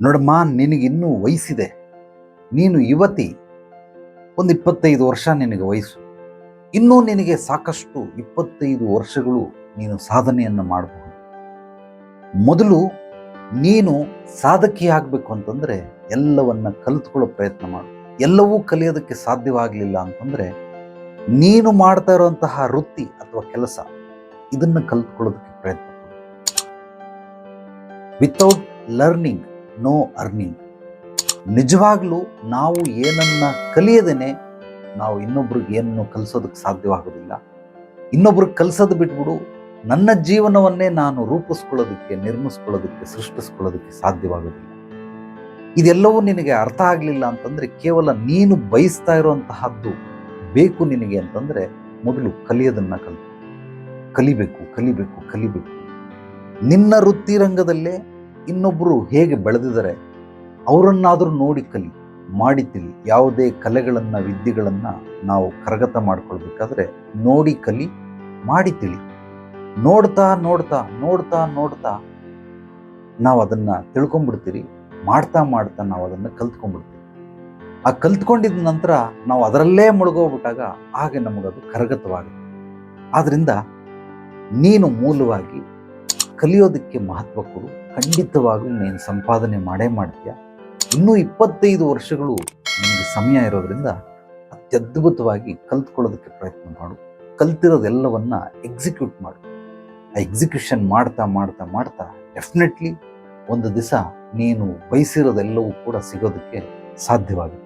ನೋಡಮ್ಮ, ನಿನಗಿನ್ನೂ ವಯಸ್ಸಿದೆ. ನೀನು ಯುವತಿ. ಒಂದು 25 ವರ್ಷ ನಿನಗೆ ವಯಸ್ಸು. ಇನ್ನೂ ನಿನಗೆ ಸಾಕಷ್ಟು 25 ವರ್ಷಗಳು ನೀನು ಸಾಧನೆಯನ್ನು ಮಾಡಬಹುದು. ಮೊದಲು ನೀನು ಸಾಧಕಿ ಆಗಬೇಕು ಅಂತಂದರೆ ಎಲ್ಲವನ್ನ ಕಲಿತ್ಕೊಳ್ಳೋ ಪ್ರಯತ್ನ ಮಾಡು. ಎಲ್ಲವೂ ಕಲಿಯೋದಕ್ಕೆ ಸಾಧ್ಯವಾಗಲಿಲ್ಲ ಅಂತಂದರೆ ನೀನು ಮಾಡ್ತಾ ಇರುವಂತಹ ವೃತ್ತಿ ಅಥವಾ ಕೆಲಸ ಇದನ್ನು ಕಲಿತ್ಕೊಳ್ಳೋದಕ್ಕೆ ಪ್ರಯತ್ನ ಪಡು. Without learning no earning. ನಿಜವಾಗ್ಲೂ ನಾವು ಏನನ್ನ ಕಲಿಯದೇನೆ ನಾವು ಇನ್ನೊಬ್ರಿಗೆ ಏನನ್ನು ಕಲಿಸೋದಕ್ಕೆ ಸಾಧ್ಯವಾಗೋದಿಲ್ಲ. ಇನ್ನೊಬ್ರಿಗೆ ಕಲಿಸೋದು ಬಿಟ್ಬಿಡು, ನನ್ನ ಜೀವನವನ್ನೇ ನಾನು ರೂಪಿಸ್ಕೊಳ್ಳೋದಕ್ಕೆ, ನಿರ್ಮಿಸ್ಕೊಳ್ಳೋದಕ್ಕೆ, ಸೃಷ್ಟಿಸ್ಕೊಳ್ಳೋದಕ್ಕೆ ಸಾಧ್ಯವಾಗೋದಿಲ್ಲ. ಇದೆಲ್ಲವೂ ನಿನಗೆ ಅರ್ಥ ಆಗಲಿಲ್ಲ ಅಂತಂದರೆ, ಕೇವಲ ನೀನು ಬಯಸ್ತಾ ಇರುವಂತಹದ್ದು ಬೇಕು ನಿನಗೆ ಅಂತಂದರೆ ಮೊದಲು ಕಲಿಯೋದನ್ನು ಕಲಿಬೇಕು ಕಲಿಬೇಕು ಕಲಿಬೇಕು. ನಿನ್ನ ವೃತ್ತಿ ರಂಗದಲ್ಲೇ ಇನ್ನೊಬ್ಬರು ಹೇಗೆ ಬೆಳೆದಿದ್ದಾರೆ ಅವರನ್ನಾದರೂ ನೋಡಿ ಕಲಿ, ಮಾಡಿ ತಿಳಿ. ಯಾವುದೇ ಕಲೆಗಳನ್ನು, ವಿದ್ಯೆಗಳನ್ನು ನಾವು ಕರಗತ ಮಾಡ್ಕೊಳ್ಬೇಕಾದ್ರೆ ನೋಡಿ ಕಲಿ, ಮಾಡಿ ತಿಳಿ. ನೋಡ್ತಾ ನೋಡ್ತಾ ನೋಡ್ತಾ ನೋಡ್ತಾ ನಾವು ಅದನ್ನು ತಿಳ್ಕೊಂಡ್ಬಿಡ್ತೀರಿ. ಮಾಡ್ತಾ ಮಾಡ್ತಾ ನಾವು ಅದನ್ನು ಕಲ್ತ್ಕೊಂಡ್ಬಿಡ್ತೀವಿ. ಆ ಕಲ್ತ್ಕೊಂಡಿದ ನಂತರ ನಾವು ಅದರಲ್ಲೇ ಮುಳುಗೋಗ್ಬಿಟ್ಟಾಗ ಹಾಗೆ ನಮಗದು ಕರಗತವಾಗುತ್ತೆ. ಆದ್ದರಿಂದ ನೀನು ಮೂಲವಾಗಿ ಕಲಿಯೋದಕ್ಕೆ ಮಹತ್ವ ಕೊಡು. ಖಂಡಿತವಾಗ್ಲೂ ನೀನು ಸಂಪಾದನೆ ಮಾಡೇ ಮಾಡ್ತೀಯ. ಇನ್ನೂ 25 ವರ್ಷಗಳು ನಿಮಗೆ ಸಮಯ ಇರೋದ್ರಿಂದ ಅತ್ಯದ್ಭುತವಾಗಿ ಕಲ್ತ್ಕೊಳ್ಳೋದಕ್ಕೆ ಪ್ರಯತ್ನ ಮಾಡು. ಕಲ್ತಿರೋದೆಲ್ಲವನ್ನ ಎಕ್ಸಿಕ್ಯೂಟ್ ಮಾಡು. ಆ ಎಕ್ಸಿಕ್ಯೂಷನ್ ಮಾಡ್ತಾ ಮಾಡ್ತಾ ಮಾಡ್ತಾ ಡೆಫಿನೆಟ್ಲಿ ಒಂದು ದಿವಸ ನೀನು ಬಯಸಿರೋದೆಲ್ಲವೂ ಕೂಡ ಸಿಗೋದಕ್ಕೆ ಸಾಧ್ಯವಾಗುತ್ತೆ.